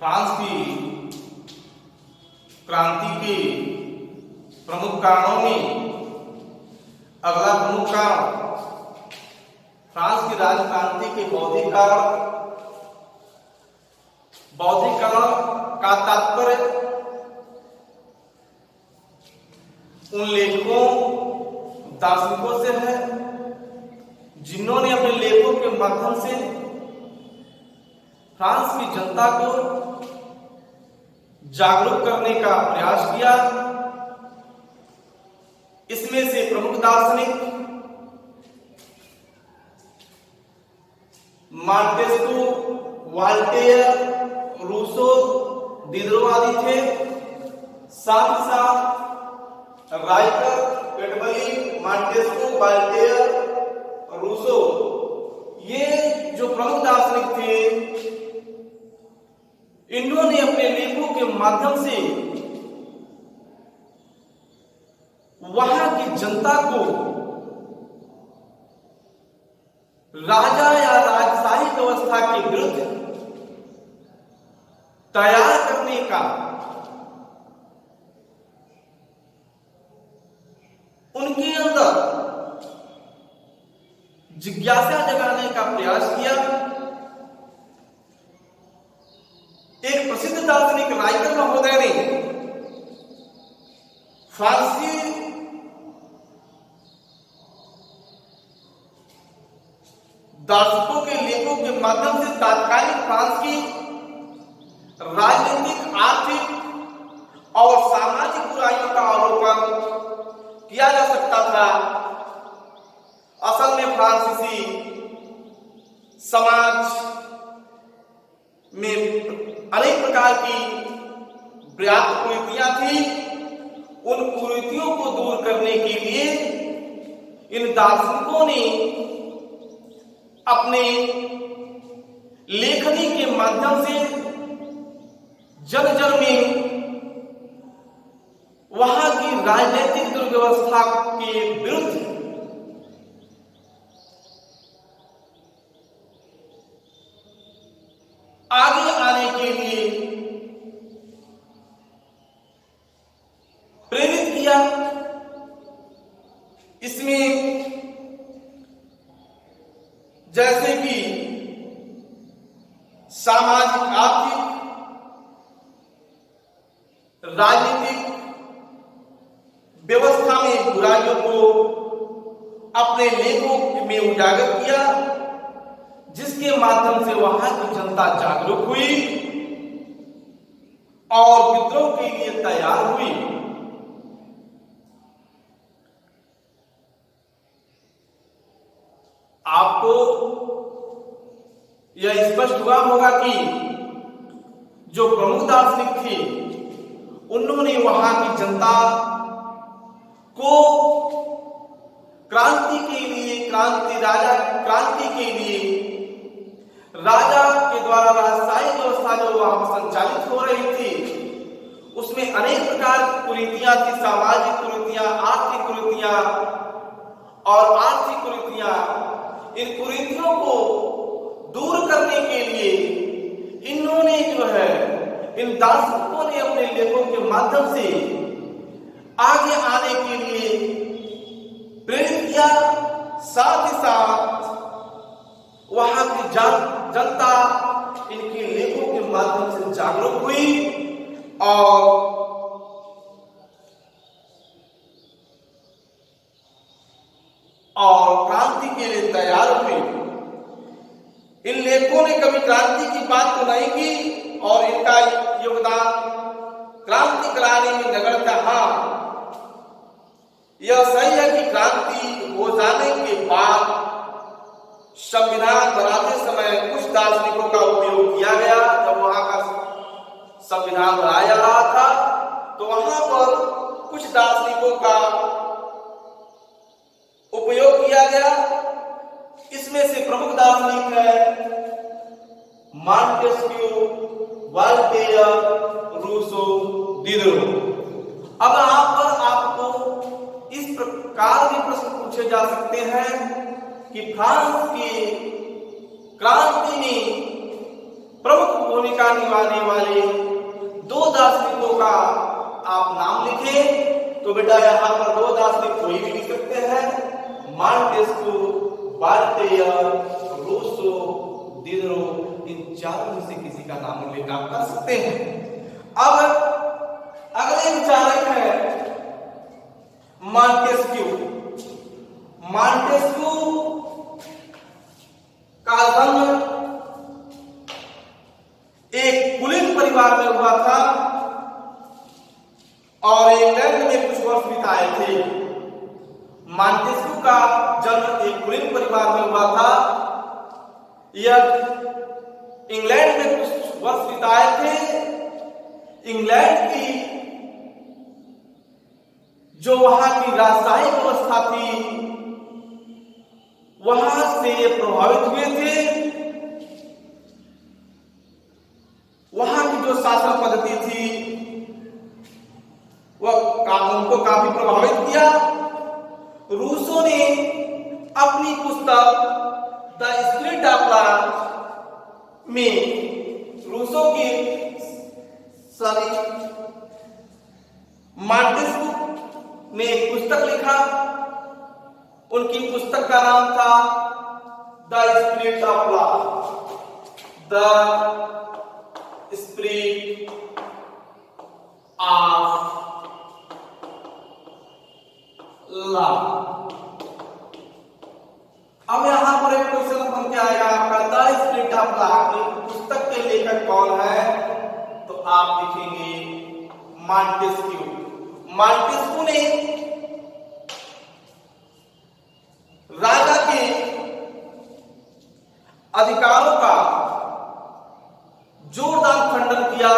France की क्रांति के प्रमुख कारणों में अगला प्रमुख कारण फ्रांस की राजक्रांति के बौद्धिकरण का तात्पर्य उन लेखकों दार्शनिकों से है जिन्होंने अपने लेखों के माध्यम से फ्रांस की जनता को जागरूक करने का प्रयास किया। इसमें से प्रमुख दार्शनिक मार्टेस्को, वाल्टेयर, रूसो, दिदरो आदि थे। साथ ही साथ राइकर, पेटबली, मार्टेस्को, वाल्टेयर, रूसो, ये जो प्रमुख दार्शनिक थे इन्होंने अपने लेखों के माध्यम से वहां की जनता को राजा या राजशाही व्यवस्था के विरुद्ध तैयार करने का, उनके अंदर जिज्ञासा जगाने का प्रयास किया। एक प्रसिद्ध दार्शनिक राइकर महोदय ने फारसी दार्शनिकों के लेखों के माध्यम से तात्कालिक फ्रांस की राजनीतिक, आर्थिक और सामाजिक बुराइयों का अवलोकन किया जा सकता था। असल में फ्रांसीसी समाज में अनेक प्रकार की व्याप्त कुरीतियां थी। उन कुरीतियों को दूर करने के लिए इन दार्शनिकों ने अपने लेखनी के माध्यम से जन जन में वहां की राजनीतिक दुर्व्यवस्था के विरुद्ध आगे आने के लिए प्रेरित किया। इसमें जैसे कि सामाजिक, आर्थिक, राजनीतिक व्यवस्था में बुराइयों को अपने लेखों में उजागर किया, जिसके माध्यम से वहां की जनता जागरूक हुई और विद्रोह के लिए तैयार हुई। आपको यह स्पष्ट हुआ होगा कि जो प्रमुख दार्शनिक थे उन्होंने वहां की जनता को क्रांति के लिए, क्रांति के लिए राजा के द्वारा राजशाही व्यवस्था जो वहां पर संचालित हो रही थी उसमें अनेक प्रकार की कुरीतियां थी, सामाजिक कुरीतियां, आर्थिक कुरीतियां और आर्थिक कुरीतियां। इन कुरीतियों को दूर करने के लिए इन्होंने जो है इन दार्शनिकों ने अपने लेखों के माध्यम से आगे आने के लिए प्रेरित किया। साथ ही साथ वहां की जनता इनके लेखों के माध्यम से जागरूक हुई और क्रांति के लिए तैयार हुई। इन लेखों ने कभी क्रांति की बात तो नहीं की और इनका योगदान क्रांति कराने में नगण्य था। हाँ, यह सही है कि क्रांति हो जाने के बाद संविधान बनाते समय कुछ दार्शनिकों का उपयोग किया गया। जब वहां का संविधान बनाया जा रहा था तो वहां पर कुछ दार्शनिकों का उपयोग किया गया। इसमें से प्रमुख दार्शनिक है मार्टेस्क्यू, वाल्टेयर, रूसो, दिदरो। अब यहाँ पर आपको इस प्रकार के प्रश्न पूछे जा सकते हैं कि फ्रांस की क्रांति में प्रमुख भूमिका निभाने वाले दो दार्शनिकों का आप नाम लिखें। तो बेटा यहाँ पर दो दार्शनिक कोई भी लिख सकते हैं, मार्टेस्कू, वॉल्टेयर, रूसो, दिदरो, इन चारों में से किसी का नाम उल्लेख आप कर सकते हैं। अब अगले विचारक है मॉन्टेस्क्यू। मॉन्टेस्क्यू का जन्म एक कुलीन परिवार में हुआ था और इंग्लैंड में कुछ वर्ष बिताए थे। मॉन्टेस्क्यू का जन्म एक कुलीन परिवार में हुआ था। यह इंग्लैंड में कुछ वर्ष बिताए थे। इंग्लैंड की जो वहां की राजशाही व्यवस्था थी वहां से ये प्रभावित हुए थे। वहां की जो शासन पद्धति थी वह उनको काफी प्रभावित किया। रूसो ने अपनी पुस्तक द स्पिरिट ऑफ लाइफ में रूसो की मॉन्टेस्क्यू ने एक पुस्तक लिखा। उनकी पुस्तक का नाम था the spirit of life. The spirit of life. अब यहां पर एक क्वेश्चन बन के आएगा आपका, द स्पिरिट ऑफ लाइफ पुस्तक के लेखक कौन है? तो आप लिखेंगे मॉन्टेस्क्यू। मॉन्टेस्क्यू ने राजा के अधिकारों का जोरदार खंडन किया।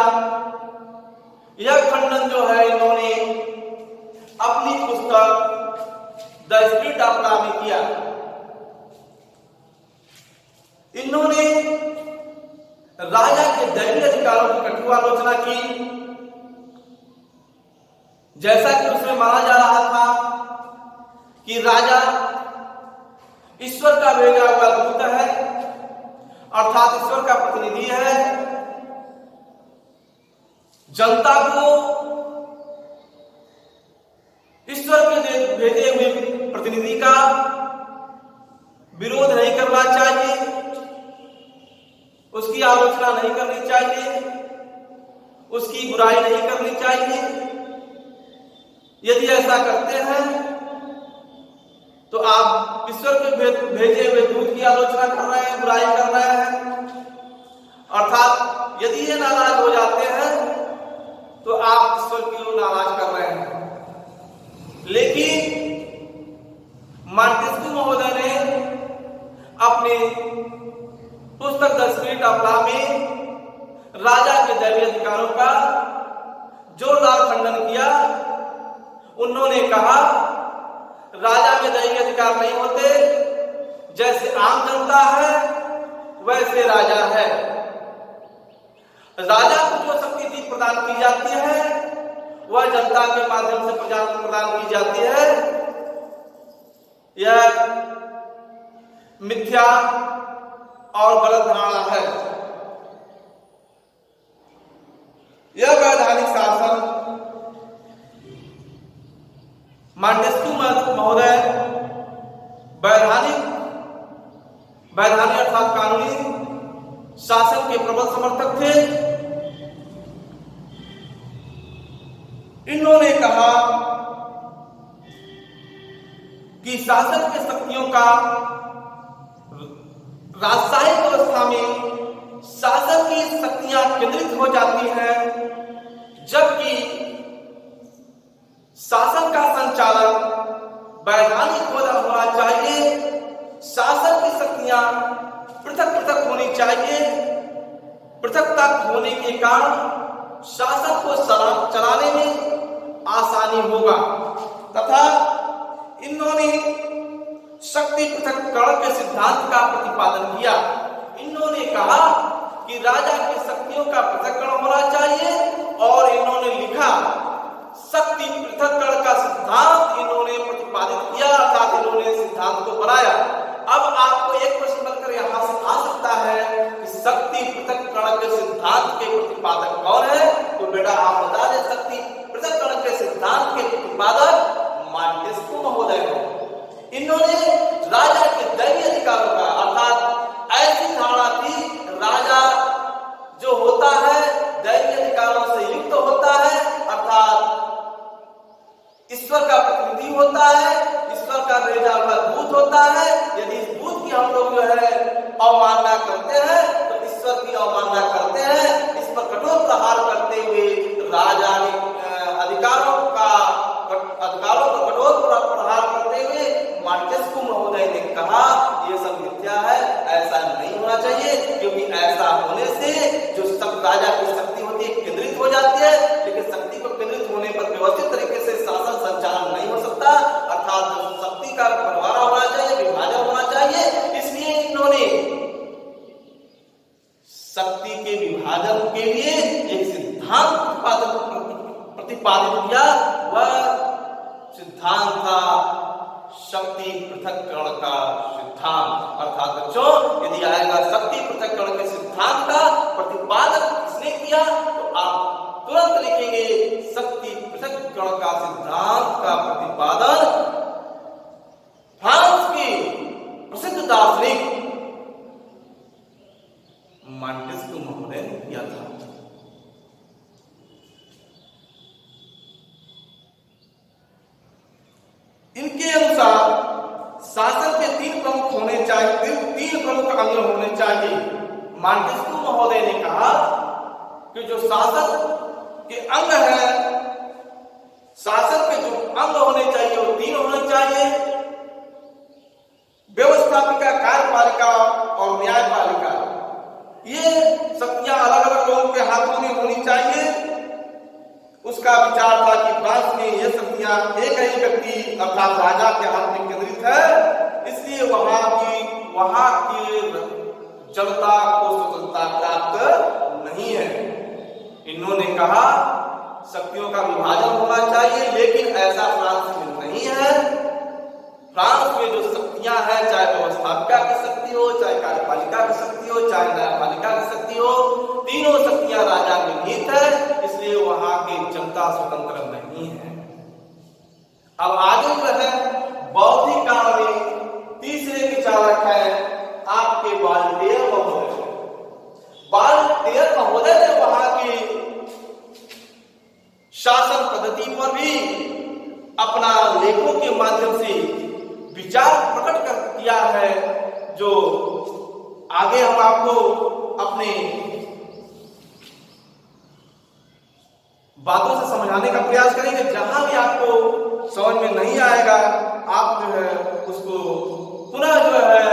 यह खंडन जो है इन्होंने अपनी पुस्तक द स्पिरिट ऑफ लॉ में किया। इन्होंने राजा के दैवीय अधिकारों की कटु आलोचना की। जैसा कि उसमें माना जा रहा था कि राजा ईश्वर का भेजा हुआ दूत है, अर्थात ईश्वर का प्रतिनिधि है। जनता को ईश्वर के भेजे हुए प्रतिनिधि का विरोध नहीं करना चाहिए, उसकी आलोचना नहीं करनी चाहिए, उसकी बुराई नहीं करनी चाहिए। यदि ऐसा करते हैं तो आप ईश्वर के भेजे हुए दूत की आलोचना कर रहे हैं, बुराई कर रहे हैं। अर्थात यदि ये नाराज हो जाते हैं तो आप ईश्वर को नाराज कर रहे हैं। लेकिन मॉन्टेस्क्यू महोदय ने अपने पुस्तक द स्पिरिट ऑफ लॉ में राजा के दैवीय अधिकारों का जोरदार खंडन किया। उन्होंने कहा राजा में दैवीय अधिकार नहीं होते, जैसे आम जनता है वैसे राजा है। राजा को जो शक्ति प्रदान की जाती है वह जनता के माध्यम से प्रदान की जाती है। यह मिथ्या और गलत धारणा है। यह वैधानिक शासन मॉन्टेस्क्यू महोदय वैधानिक अर्थात कानूनी शासन के प्रबल समर्थक थे। इन्होंने कहा कि शासन की शक्तियों का राजशाही व्यवस्था में शासन की शक्तियां केंद्रित हो जाती हैं, जबकि शासन का संचालन वैधानिक होना चाहिए। शासन की शक्तियां पृथक पृथक होनी चाहिए। पृथकता होने के कारण शासन को चलाने में आसानी होगा तथा इन्होंने शक्ति पृथक्करण के सिद्धांत का प्रतिपादन किया। इन्होंने कहा कि राजा की शक्तियों का पृथक्करण होना चाहिए और इन्होंने लिखा शक्ति पृथक्करण का सिद्धांत इन्होंने प्रतिपादित किया, अर्थात इन्होंने सिद्धांत को बनाया। अब आपको एक प्रश्न बनकर यहां से आ सकता है कि शक्ति पृथक्करण के सिद्धांत सिद्धांत के प्रतिपादक कौन है? तो बेटा आप बता दें, शक्ति पृथक्करण के सिद्धांत के प्रतिपादक मॉन्टेस्क्यू महोदय हैं। इन्होंने राजा के दैवीय अधिकारों का, अर्थात ऐसी धारणा थी राजा जो होता है दैवीय अधिकारों से युक्त होता है, अर्थात ईश्वर का प्रतिनिधि होता है, ईश्वर का भेजा हुआ दूत होता है। यदि इस दूत की हम लोग जो है अवमानना करते हैं तो ईश्वर की अवमानना करते हैं। इस पर कठोर प्रहार करते हुए राजा ने अधिकारों पर कठोर प्रहार करते हुए मॉन्टेस्क्यू महोदय ने कहा यह सब मिथ्या है, ऐसा नहीं होना चाहिए, क्योंकि ऐसा होने से जो सब राजा की शक्ति होती है केंद्रित हो जाती है, लेकिन शक्ति को केंद्रित होने पर व्यवस्थित तरीके से शासन संचालन नहीं हो सकता, अर्थात शक्ति का बंटवारा होना चाहिए, विभाजन होना चाहिए। इसलिए इन्होंने शक्ति के विभाजन के लिए एक सिद्धांत प्रतिपादित किया। वह सिद्धांत था शक्ति पृथक्करण का सिद्धांत। अर्थात बच्चों, यदि आएगा शक्ति पृथक्करण के सिद्धांत का प्रतिपादन किसने किया तो आप तुरंत लिखेंगे शक्ति पृथक्करण का सिद्धांत का प्रतिपादन फ्रांस के प्रसिद्ध दार्शनिक मॉन्टेस्क्यू महोदय ने किया था। इनके अनुसार शासन के तीन प्रमुख अंग होने चाहिए। मॉन्टेस्क्यू महोदय ने कहा कि जो शासन के अंग है, शासन के जो अंग होने चाहिए वो तीन होने चाहिए: व्यवस्थापिका, कार्यपालिका और न्यायपालिका। ये शक्तियां अलग अलग लोगों के हाथों में होनी चाहिए। उसका विचार था कि फ्रांस में ये शक्तियां एक ही व्यक्ति अर्थात राजा के हाथ में केंद्रित है, इसलिए वहां की जनता को स्वतंत्रता प्राप्त नहीं है। इन्होंने कहा शक्तियों का विभाजन होना चाहिए, लेकिन ऐसा फ्रांस में नहीं है। फ्रांस में जो शक्तियां हैं, चाहे व्यवस्थापिका की शक्ति हो, चाहे कार्यपालिका की शक्ति हो, चाहे न्यायपालिका की शक्ति हो, तीनों शक्तियां राजा में निहित है, इसलिए वहां की जनता स्वतंत्र नहीं है। अब आगे जो है बौद्धिक काल में तीसरे विचारक है आपके वाल्टेयर महोदय। वाल्टेयर महोदय ने वहां की शासन पद्धति पर भी अपना लेखों के माध्यम से विचार प्रकट कर किया है, जो आगे हम आपको अपने बातों से समझाने का प्रयास करेंगे। जहां भी आपको समझ में नहीं आएगा, आप जो है उसको पुनः जो है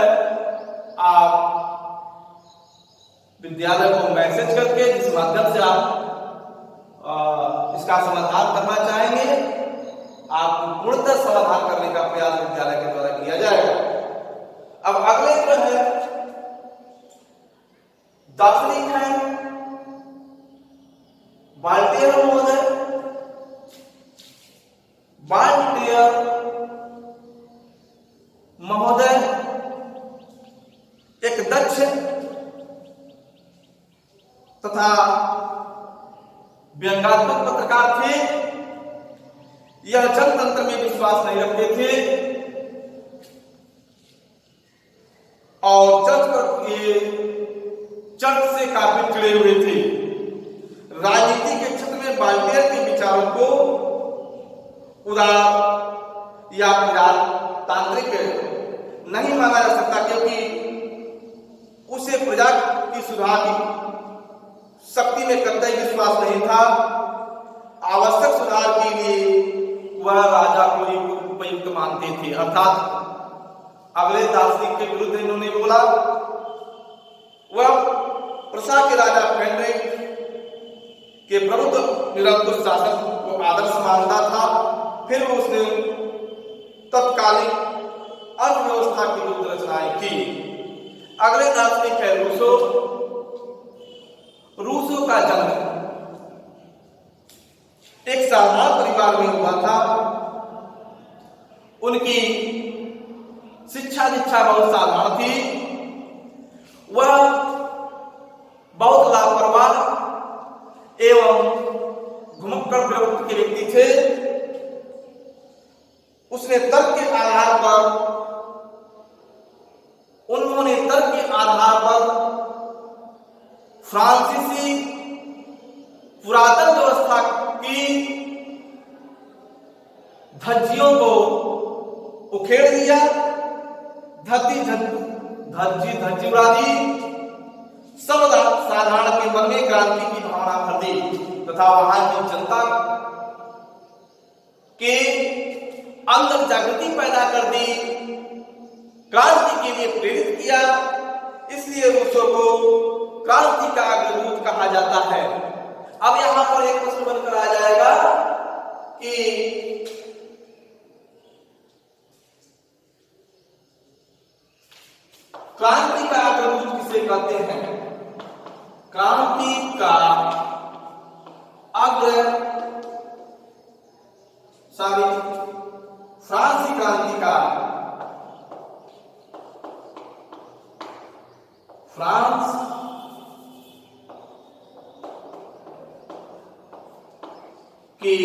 आप विद्यालय को मैसेज करके, जिस माध्यम से आप इसका समाधान करना चाहेंगे, आप पूर्णतः समाधान करने का प्रयास विद्यालय के द्वारा किया जाएगा। अब अगले जो है दार्शनिक है वाल्टेयर महोदय। वाल्टेयर महोदय एक दक्ष तथा व्यंग्यात्मक पत्रकार थे। यह जनतंत्र में विश्वास नहीं रखते थे और चर्च से काफी चिड़े हुए थे। राजनीति के क्षेत्र में वाल्टेयर के विचारों को उदार या प्रजातांत्रिक नहीं माना जा सकता, क्योंकि उसे प्रजा की सुधार की शक्ति में कतई विश्वास नहीं था। आवश्यक सुधार के लिए वह राजा को ही उपयुक्त मानते थे। अर्थात अगले दार्शनिक के विरुद्ध इन्होंने बोला। वह प्रसा के राजा फेडरिक के प्रबुद्ध निरंकुश शासन को आदर्श मानता था। फिर उसने तत्कालीन अर्थव्यवस्था की विरुद्ध रचनाएं की। अगले दार्शनिक है रूसो। रूसो का जन्म एक साधारण परिवार में हुआ था। उनकी शिक्षा दीक्षा बहुत साधारण थी। वह बहुत लापरवाह एवं घुमक्कड़ प्रवृत्ति के व्यक्ति थे। उन्होंने तर्क के आधार पर फ्रांसीसी पुरातन व्यवस्था की धज्जियों को उखेड़ दिया, धज्जी उड़ा दी, सब साधारण के मन में क्रांति की भावना भर दी तथा वहां की जनता के अंदर जागृति पैदा कर दी, क्रांति के लिए प्रेरित किया। इसलिए रूसों को क्रांति का अग्रदूत कहा जाता है। अब यहां पर एक प्रश्न बनकर आ जाएगा कि क्रांति का अग्रदूत किसे कहते हैं? क्रांति का फ्रांसी क्रांति का फ्रांस की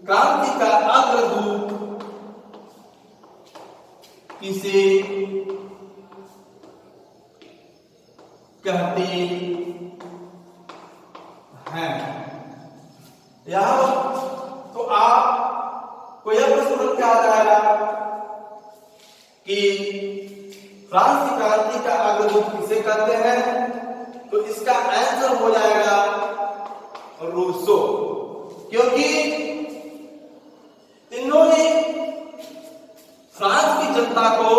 क्रांति का अग्रदूत किसे कहते हैं? यहां तो आपको यह प्रश्न बनकर आ जाएगा कि फ्रांसी क्रांति का अग्रदूत किसे कहते हैं? तो इसका आंसर हो जाएगा रूसो, क्योंकि इन्होंने फ्रांस की जनता को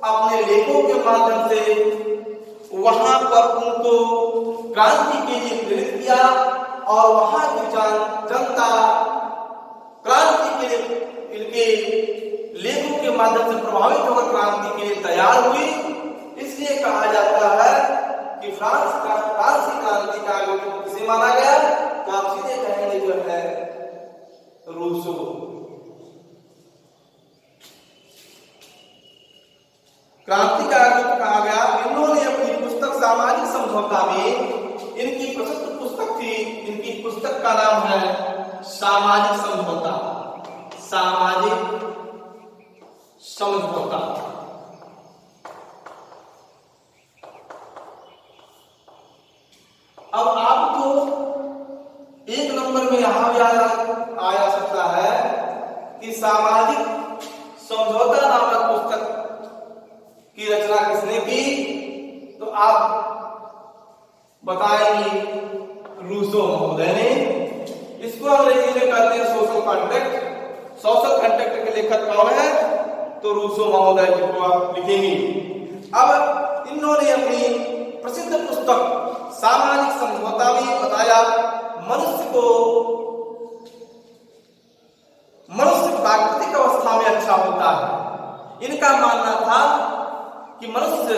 अपने लेखों के माध्यम से वहां पर उनको क्रांति के लिए प्रेरित किया और वहां की जनता क्रांति के लिए इनके लेखों के माध्यम से प्रभावित होकर क्रांति के लिए तैयार हुई। इसलिए कहा जाता है कि फ्रांसी क्रांति का अग्रदूत किसे माना गया? तो आप सीधे कहेंगे जो है रूसो। क्रांति का अग्रदूत कहा गया। इन्होंने अपनी पुस्तक सामाजिक समझौता में, इनकी प्रसिद्ध पुस्तक थी, इनकी पुस्तक का नाम है सामाजिक समझौता। सामाजिक समझौता अब आपको एक नंबर में यहां भी आया सकता है कि सामाजिक समझौता नामक पुस्तक की रचना किसने की? तो आप बताएंगे रूसो महोदय ने। इसको अंग्रेजी में कहते हैं सोशल कॉन्ट्रैक्ट। सोशल कॉन्ट्रैक्ट के लेखक कौन है? तो रूसो महोदय जी को आप लिखेंगे। अब इन्होंने अपनी प्रसिद्ध पुस्तक सामाजिक समझौता में बताया मनुष्य प्राकृतिक अवस्था में अच्छा होता है। इनका मानना था कि मनुष्य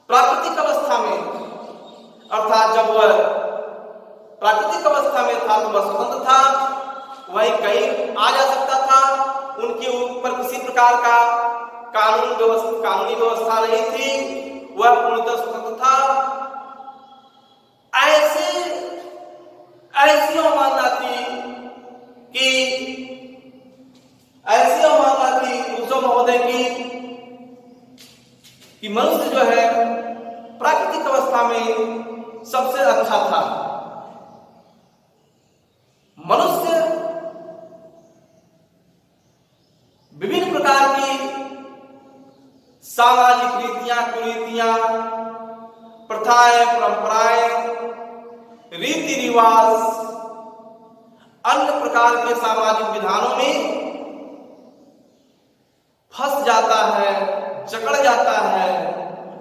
प्राकृतिक अवस्था में, अर्थात जब वह प्राकृतिक अवस्था में था तो वह स्वतंत्र था, वह कहीं आ जा सकता था, उनके ऊपर किसी प्रकार का कानूनी व्यवस्था नहीं थी, वह पूर्णतः स्वतंत्र था। ऐसी अवमानना थी रूसो महोदय की कि मनुष्य जो है प्राकृतिक अवस्था में सबसे अच्छा था। मनुष्य विभिन्न प्रकार की सामाजिक रीतियां, कुरीतियां, प्रथाएं, परंपराएं, रीति रिवाज, अन्य प्रकार के सामाजिक विधानों में फंस जाता है, जकड़ जाता है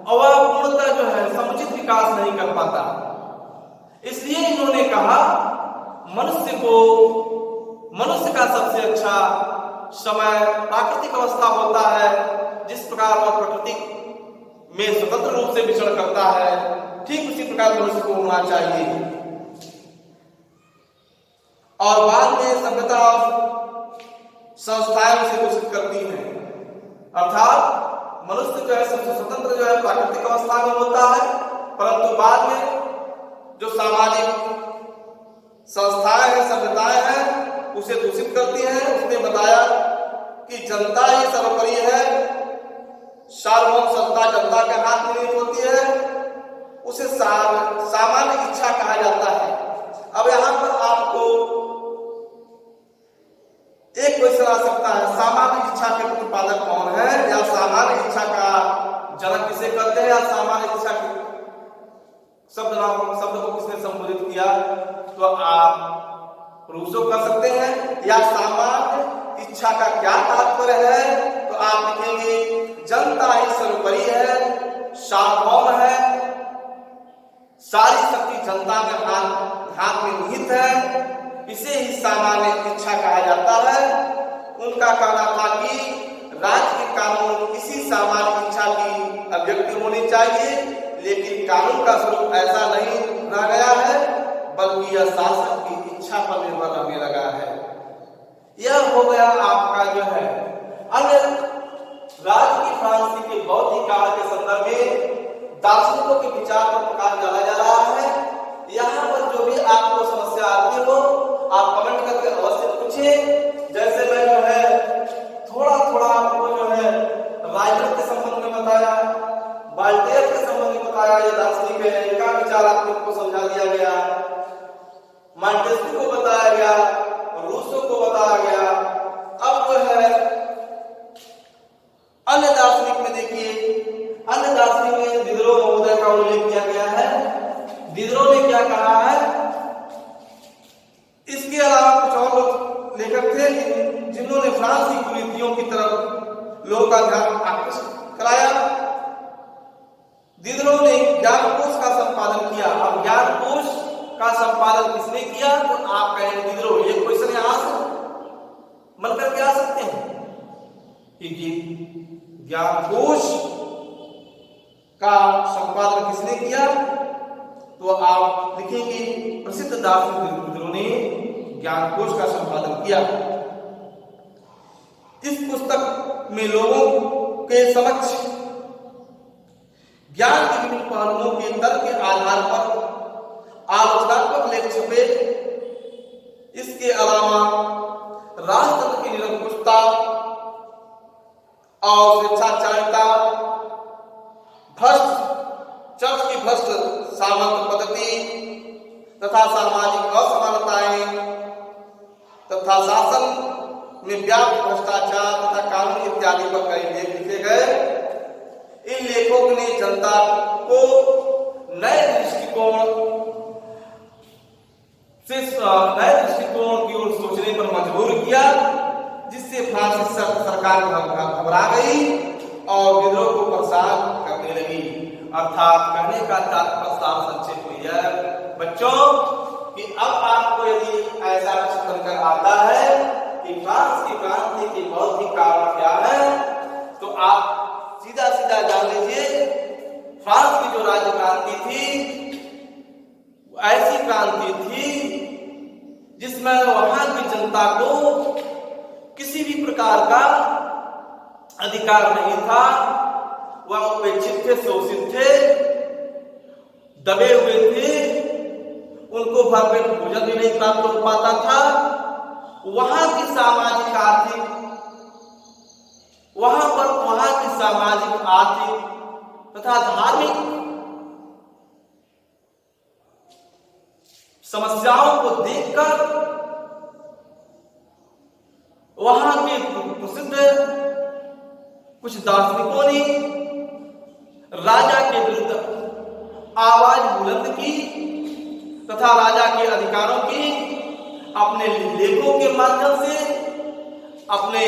और वह पूर्णतः जो है समुचित विकास नहीं कर पाता। इसलिए इन्होंने कहा मनुष्य का सबसे अच्छा समय प्राकृतिक अवस्था होता है। जिस प्रकार वह प्रकृति में स्वतंत्र रूप से विचरण करता है, ठीक उसी प्रकार मनुष्य को होना चाहिए। और बाद में सभ्यता संस्थाएं उसे घोषित करती हैं, अर्थात मनुष्य जो है सबसे स्वतंत्र जो है प्राकृतिक अवस्था में होता है, परंतु बाद में जो सामाजिक संस्थाएं हैं, सभ्यताएं हैं, उसे दूषित करती हैं। उसने बताया कि जनता ही सर्वोपरि है, सार्वभौम सत्ता जनता के हाथ में नहीं होती है, उसे सामान्य इच्छा कहा जाता है। अब यहां पर आपको एक क्वेश्चन आ सकता है, सामान्य इच्छा के प्रतिपादक कौन है, या सामान्य इच्छा का जनक किसे कहते हैं, या सामान्य इच्छा के शब्द को किसने संबोधित किया? तो आप रूसो कर सकते हैं। या सामान्य इच्छा का क्या तात्पर्य है? तो आप लिखेंगे जनता ही सर्वोपरि है, सार्वभौम है, सारी शक्ति जनता के हाथ में निहित है, इसे ही सामान्य इच्छा कहा जाता है। उनका कहना था कि राज्य के कानून इसी सामान्य इच्छा की अभिव्यक्ति होनी चाहिए, लेकिन कानून का स्वरूप ऐसा नहीं रह गया है, बल्कि यह शासक की इच्छा पर निर्भर रहने लगा है। यह हो गया आपका जो है। अब राज्य की क्रांति के बौद्धिक काल के संदर्भ में दार्शनिकों के विचार पर प्रकाश डाला जा रहा है। यहाँ पर जो भी आपको समस्या आती हो आप कमेंट करके अवश्य पूछिए। जैसे मैं जो है थोड़ा आपको जो है राइटर के संबंध में बताया, वाल्टेयर के संबंध में बताया, ये दार्शनिक है, इनका विचार आपको समझा दिया गया, मॉन्टेस्क्यू को बताया गया, रूसो को बताया गया। अब जो है अन्य दार्शनिक में देखिए, अन्य दार्शनिक में दिदरो महोदय का उल्लेख किया गया है। दिदरो ने क्या कहा है? इसके अलावा कुछ और लेखक थे जिन्होंने फ्रांस की कुरीतियों की तरफ लोगों का ध्यान आकर्षित कराया। दिदरो ने ज्ञानकोश का संपादन किया। अब ज्ञानकोश का संपादन किसने किया? तो आप कहेंगे दिदरो। ये क्वेश्चन यहां से मन करके आ सकते हैं कि ज्ञानकोश का संपादन किसने किया? तो आप लिखेंगे प्रसिद्ध दार्शनिक दिदरो ने ज्ञानकोश का संपादन किया। इस पुस्तक में लोगों के समक्ष ज्ञान के विभिन्न पहलुओं के तर्क के आधार पर आलोचनात्मक लेख छपे। इसके अलावा राजतंत्र की निरंकुशता और स्वेच्छाचारिता, चर्च की भ्रष्ट सामंत पद्धति तथा सामाजिक असमानताएं तथा शासन में व्याप्त भ्रष्टाचार तथा कानून इत्यादि पर कई लेख लिखे गए। इन लेखों ने जनता को नए दृष्टिकोण की ओर सोचने पर मजबूर किया, जिससे फ्रांसीसी सरकार घबरा गई और विद्रोह को परेशान करने लगी। अर्थात कहने का तात्पर्य संक्षेप में यह बच्चों कि अब आपको यदि ऐसा कुछ बनकर आता है कि फ्रांस की क्रांति के बौद्धिक कारण क्या है, तो आप सीधा जान लीजिए फ्रांस की जो राज्य क्रांति थी ऐसी क्रांति थी जिसमें वहां की जनता को किसी भी प्रकार का अधिकार नहीं था। वह उपेक्षित थे, शोषित थे, दबे हुए थे, उनको भरपेट भोजन भी नहीं प्राप्त हो पाता था। वहां की सामाजिक आर्थिक तथा धार्मिक समस्याओं को देखकर वहां के प्रसिद्ध कुछ दार्शनिकों ने राजा के विरुद्ध आवाज बुलंद की तथा राजा के अधिकारों की अपने लेखों के माध्यम से, अपने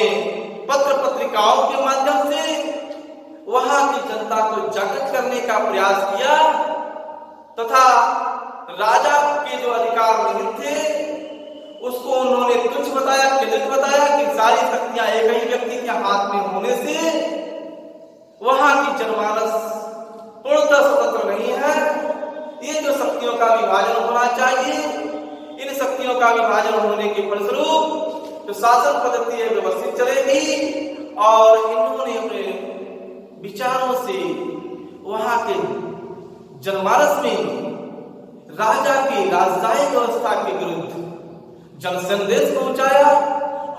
पत्र पत्रिकाओं के माध्यम से वहां की जनता को जागृत करने का प्रयास किया तथा राजा के जो अधिकार निहित थे उसको उन्होंने तुच्छ बताया, केंद्रित बताया कि सारी शक्तियां एक ही व्यक्ति के हाथ में होने से वहां की जनमानस पूर्णतः स्वतंत्र नहीं है। ये जो शक्तियों का विभाजन होना चाहिए, इन शक्तियों का विभाजन होने के फलस्वरूप जो शासन पद्धति है व्यवस्थित चलेगी और इन्होंने अपने विचारों से वहां के जनमानस में राजा की राजशाही व्यवस्था के विरुद्ध जन संदेश पहुंचाया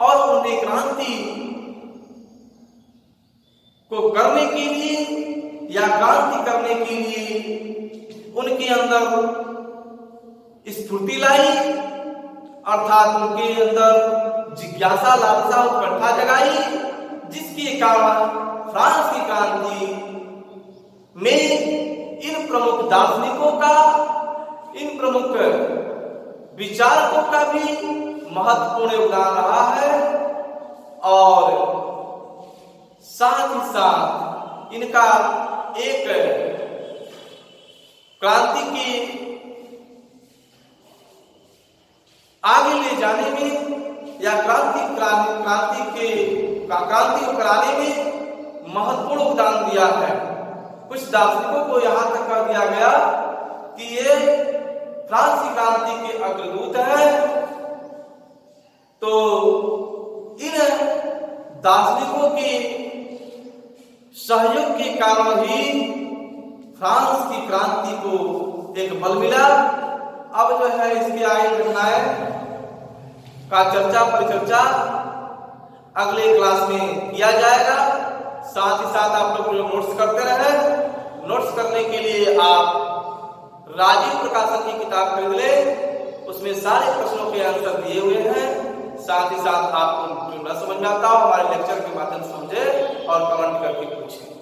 और उन्हें क्रांति को करने के लिए या क्रांति करने के लिए उनके अंदर स्फूर्ति लाई, अर्थात उनके अंदर जिज्ञासा, लालसा, उत्कंठा जगाई, जिसके कारण फ्रांस की क्रांति में इन प्रमुख दार्शनिकों का, इन प्रमुख विचारकों का भी महत्वपूर्ण योगदान रहा है और साथ ही साथ इनका एक क्रांति की आगे ले जाने में या क्रांति को कराने में महत्वपूर्ण योगदान दिया है। कुछ दार्शनिकों को यहां तक कह दिया गया कि ये फ्रांसीसी क्रांति के अग्रदूत हैं। तो इन दार्शनिकों के सहयोग के कारण ही फ्रांस की क्रांति को एक बल मिला। अब जो है इसके आगे घटनाएं का परिचर्चा अगले क्लास में किया जाएगा। साथ ही साथ आप लोग नोट्स करते रहे। नोट्स करने के लिए आप राजीव प्रकाशन की किताब खरीद लें, उसमें सारे प्रश्नों के आंसर दिए हुए हैं। साथ ही साथ आपको जो न समझ में आता हो हमारे लेक्चर के माध्यम से समझे और कमेंट करके पूछें।